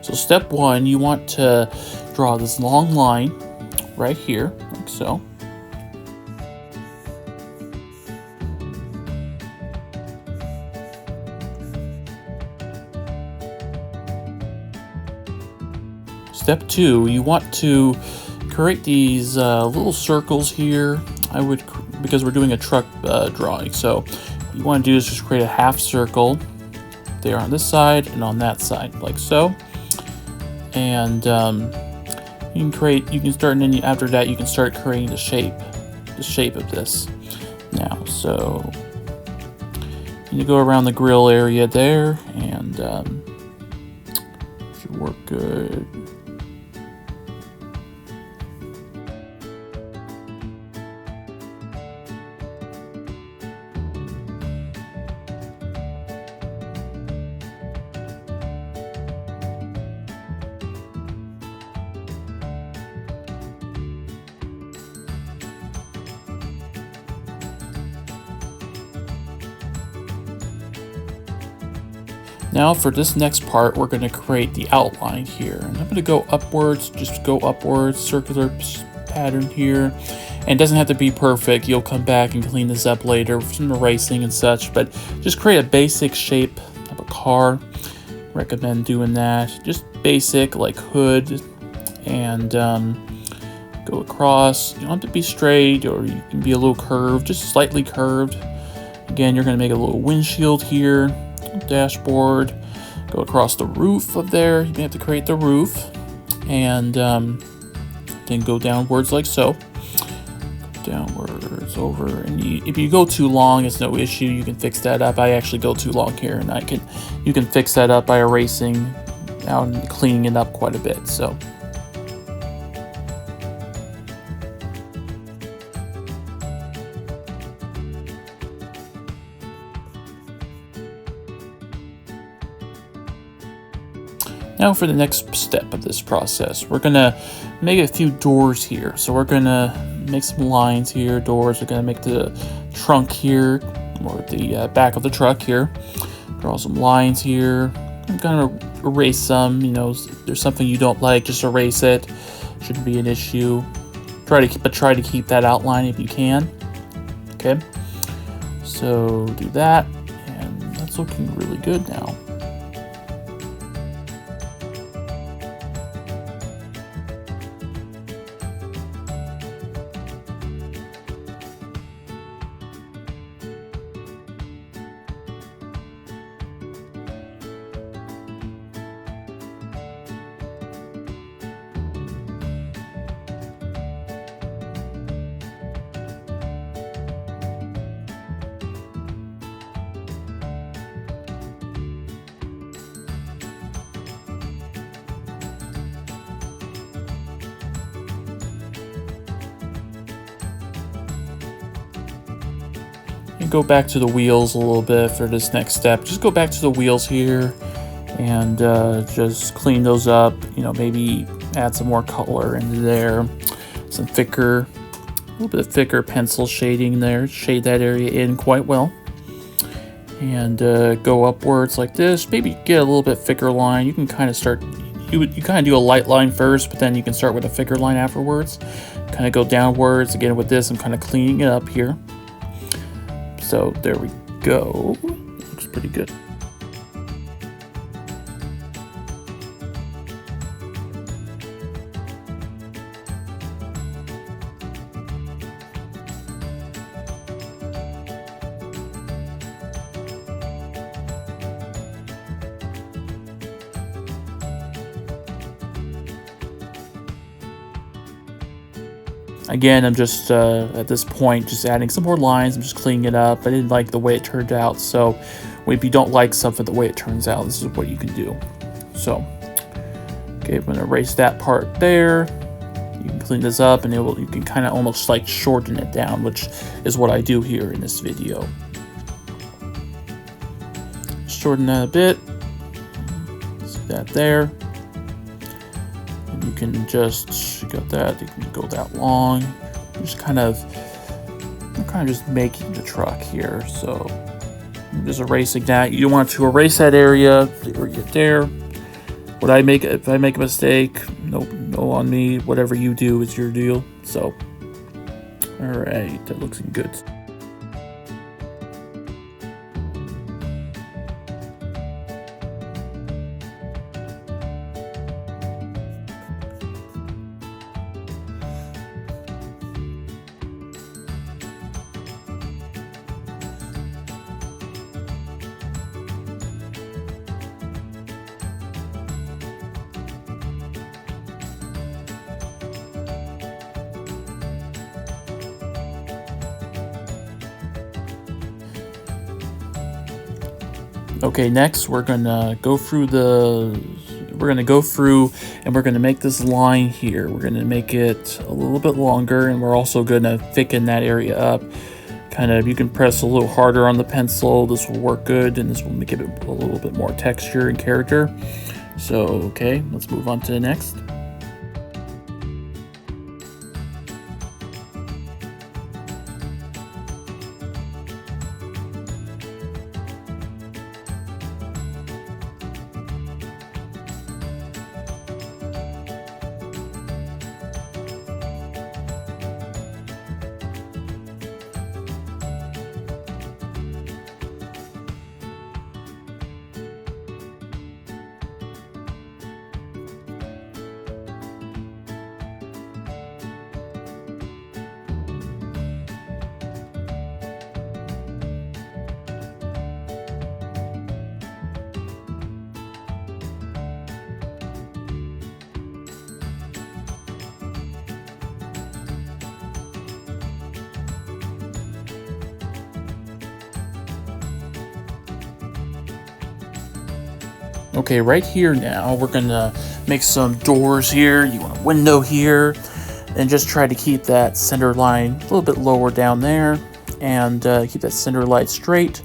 So step one, you want to draw this long line right here, like so. Step two, you want to create these little circles here. Because we're doing a truck drawing. So what you want to do is just create a half circle there on this side and on that side, like so. And you can start, and then after that you can start creating the shape of this. Now, so you go around the grill area there, and should work good. Now for this next part, we're going to create the outline here. And I'm going to go upwards, just go upwards, circular pattern here. And it doesn't have to be perfect. You'll come back and clean this up later with some erasing and such. But just create a basic shape of a car. Recommend doing that. Just basic, like hood. And go across. You don't have to be straight, or you can be a little curved, just slightly curved. Again, you're going to make a little windshield here. Dashboard, go across the roof of there. You have to create the roof, and then go downwards like so. Downwards over, and if you go too long, it's no issue. You can fix that up. I actually go too long here, and you can fix that up by erasing out and cleaning it up quite a bit. So. Now for the next step of this process, we're gonna make a few doors here. So we're gonna make some lines here, doors. We're gonna make the trunk here, or the back of the truck here. Draw some lines here. I'm gonna erase some, if there's something you don't like, just erase it. Shouldn't be an issue. Try to keep that outline if you can. Okay, so do that, and that's looking really good now. And go back to the wheels a little bit for this next step. Just go back to the wheels here and just clean those up. Maybe add some more color into there. A little bit of thicker pencil shading there. Shade that area in quite well. And go upwards like this. Maybe get a little bit thicker line. You can kind of start. You kind of do a light line first, but then you can start with a thicker line afterwards. Kind of go downwards again with this. I'm kind of cleaning it up here. So there we go. Looks pretty good. Again, I'm just, at this point, just adding some more lines. I'm just cleaning it up. I didn't like the way it turned out, so if you don't like something the way it turns out, this is what you can do. So, okay, I'm going to erase that part there. You can clean this up, and you can kind of almost like shorten it down, which is what I do here in this video. Shorten that a bit. See that there. You can just got that. You can go that long. Just kind of just making the truck here. So I'm just erasing that. You want to erase that area there. Would I make if I make a mistake? No on me. Whatever you do is your deal. So, all right, that looks good. Okay, next we're gonna go through and we're gonna make this line here. We're gonna make it a little bit longer, and we're also gonna thicken that area up. Kind of, you can press a little harder on the pencil. This will work good, and this will give it a little bit more texture and character. So, okay, let's move on to the next. Okay, right here now, we're gonna make some doors here. You want a window here, and just try to keep that center line a little bit lower down there, and keep that center line straight.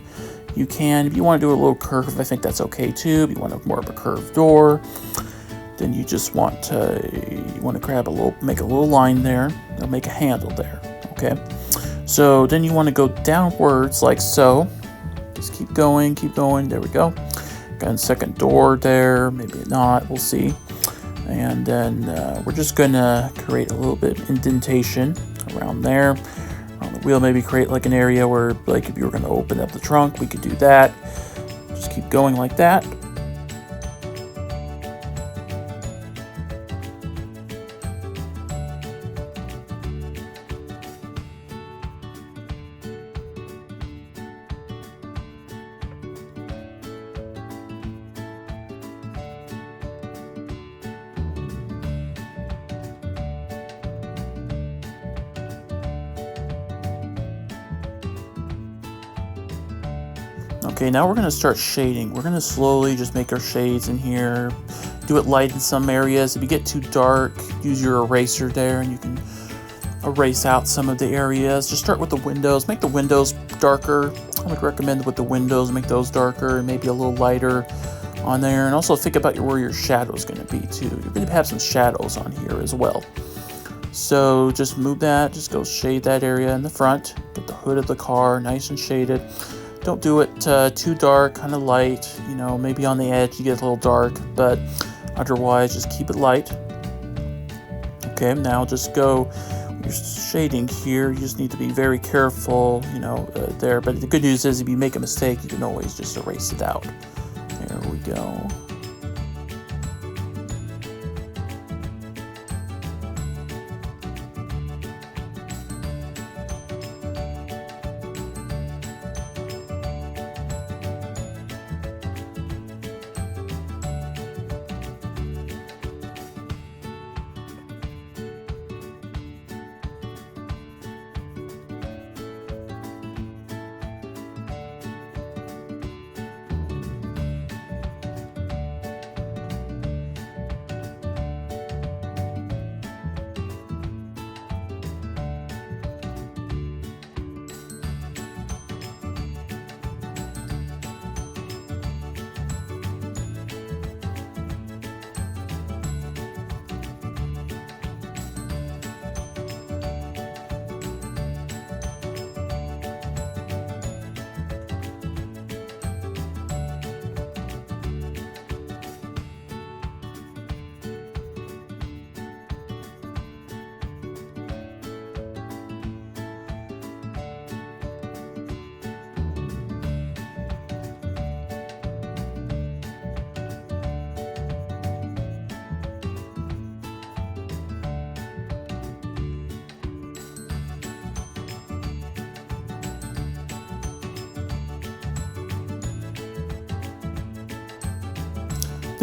You can, if you want to do a little curve, I think that's okay too. If you want more of a curved door, then you just want to grab make a little line there, or make a handle there. Okay, so then you want to go downwards like so. Just keep going. There we go. Got a second door there, maybe not, we'll see. And then we're just gonna create a little bit of indentation around there. On the wheel, maybe create like an area where, like, if you were gonna open up the trunk, we could do that. Just keep going like that. Okay, now we're going to start shading. We're going to slowly just make our shades in here. Do it light in some areas. If you get too dark, use your eraser there and you can erase out some of the areas. Just start with the windows. Make the windows darker. I would recommend with the windows, make those darker and maybe a little lighter on there. And also think about where your shadow is going to be too. You're going to have some shadows on here as well. So just move that. Just go shade that area in the front. Get the hood of the car nice and shaded. Don't do it too dark, kind of light, you know, maybe on the edge you get a little dark, but otherwise just keep it light. Okay, now just go, you're shading here, you just need to be very careful, you know, there, but the good news is if you make a mistake, you can always just erase it out. There we go.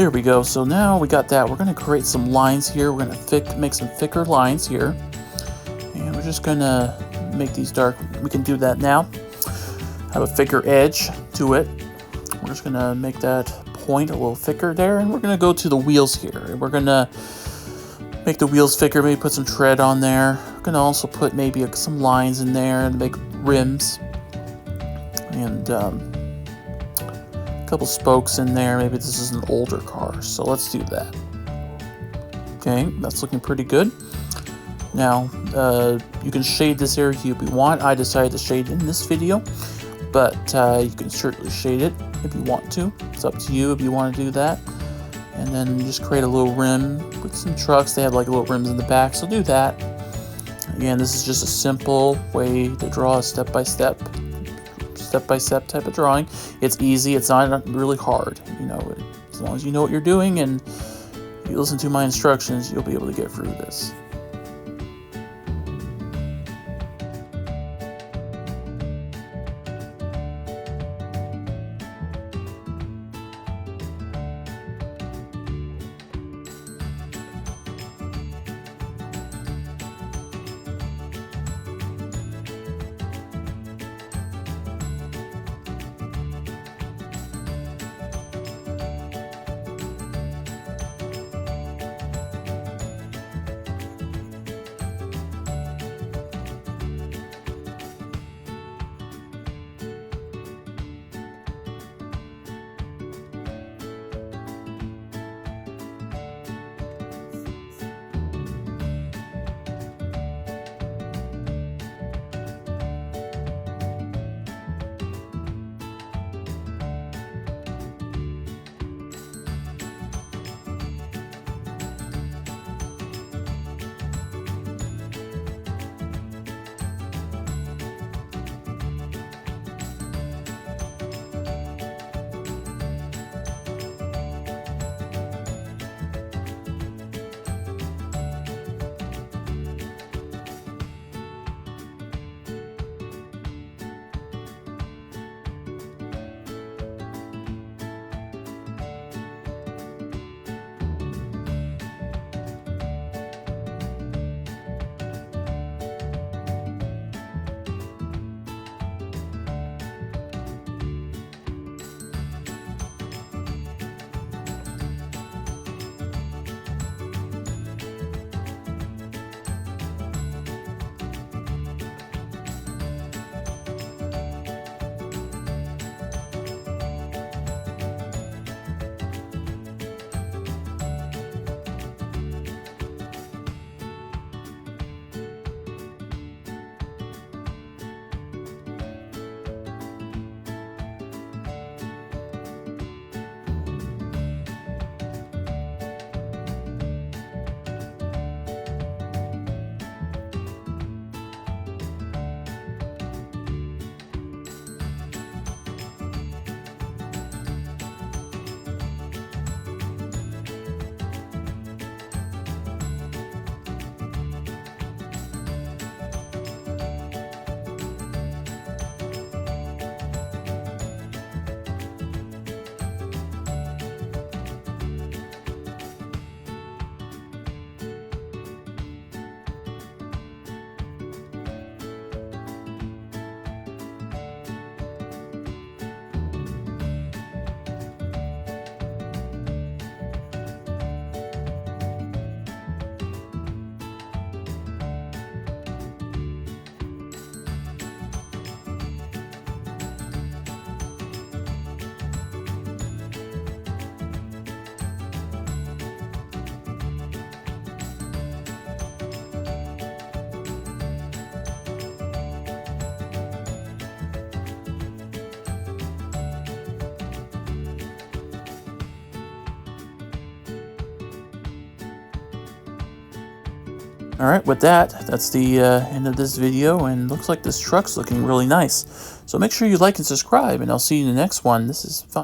There we go. So now we got that. We're going to create some lines here. We're going to make some thicker lines here. And we're just going to make these dark. We can do that now. Have a thicker edge to it. We're just going to make that point a little thicker there. And we're going to go to the wheels here. And we're going to make the wheels thicker. Maybe put some tread on there. We're going to also put maybe some lines in there and make rims. And couple spokes in there. Maybe this is an older car, so let's do that. Okay, that's looking pretty good. Now you can shade this area if you want. I decided to shade in this video, but you can certainly shade it if you want to. It's up to you if you want to do that. And then just create a little rim with some trucks. They have like little rims in the back, so do that. Again, this is just a simple way to draw a step-by-step type of drawing. It's easy. It's not really hard. You know, as long as you know what you're doing and you listen to my instructions, you'll be able to get through this. Alright, with that, that's the end of this video, and looks like this truck's looking really nice. So make sure you like and subscribe, and I'll see you in the next one. This is fun.